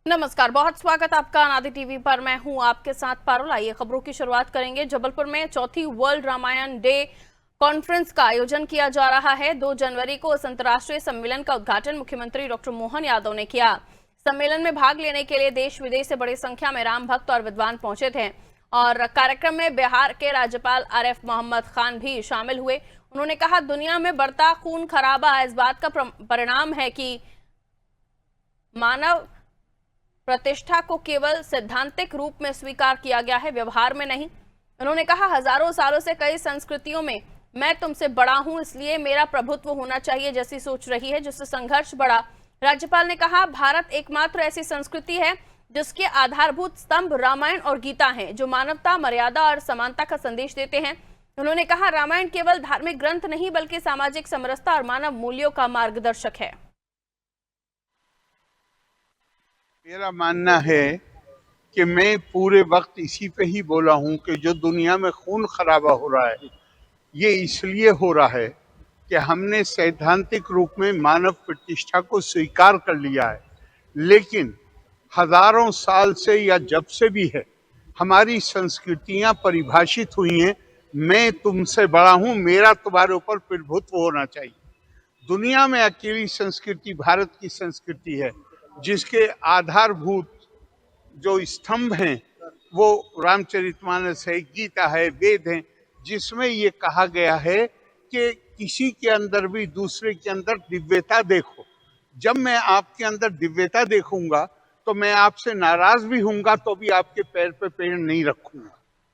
नमस्कार, बहुत स्वागत आपका अनादि टीवी पर। मैं हूं आपके साथ पारुल। आइए खबरों की शुरुआत करेंगे। जबलपुर में चौथी वर्ल्ड रामायण डे कॉन्फ्रेंस का आयोजन किया जा रहा है। 2 जनवरी को इस अंतर्राष्ट्रीय सम्मेलन का उद्घाटन मुख्यमंत्री डॉक्टर मोहन यादव ने किया। सम्मेलन में भाग लेने के लिए देश विदेश से बड़ी संख्या में राम भक्त और विद्वान पहुंचे थे और कार्यक्रम में बिहार के राज्यपाल आरिफ मोहम्मद खान भी शामिल हुए। उन्होंने कहा, दुनिया में बढ़ता खून खराबा इस बात का परिणाम है कि मानव प्रतिष्ठा को केवल सैद्धांतिक रूप में स्वीकार किया गया है, व्यवहार में नहीं। उन्होंने कहा, हजारों सालों से कई संस्कृतियों में मैं तुमसे बड़ा हूं इसलिए मेरा प्रभुत्व होना चाहिए जैसी सोच रही है, जिससे संघर्ष बढ़ा। राज्यपाल ने कहा, भारत एकमात्र ऐसी संस्कृति है जिसके आधारभूत स्तंभ रामायण और गीता हैं, जो मानवता, मर्यादा और समानता का संदेश देते हैं। उन्होंने कहा, रामायण केवल धार्मिक ग्रंथ नहीं बल्कि सामाजिक समरसता और मानव मूल्यों का मार्गदर्शक है। मेरा मानना है कि मैं पूरे वक्त इसी पे ही बोला हूं कि जो दुनिया में खून खराबा हो रहा है ये इसलिए हो रहा है कि हमने सैद्धांतिक रूप में मानव प्रतिष्ठा को स्वीकार कर लिया है, लेकिन हजारों साल से या जब से भी है हमारी संस्कृतियां परिभाषित हुई हैं। मैं तुमसे बड़ा हूं, मेरा तुम्हारे ऊपर प्रभुत्व होना चाहिए। दुनिया में अकेली संस्कृति भारत की संस्कृति है जिसके आधारभूत जो स्तंभ हैं वो रामचरितमानस है, गीता है, वेद हैं, जिसमें ये कहा गया है कि किसी के अंदर भी दूसरे के अंदर दिव्यता देखो। जब मैं आपके अंदर दिव्यता देखूंगा तो मैं आपसे नाराज भी हूंगा तो भी आपके पैर पे पैर नहीं रखूंगा।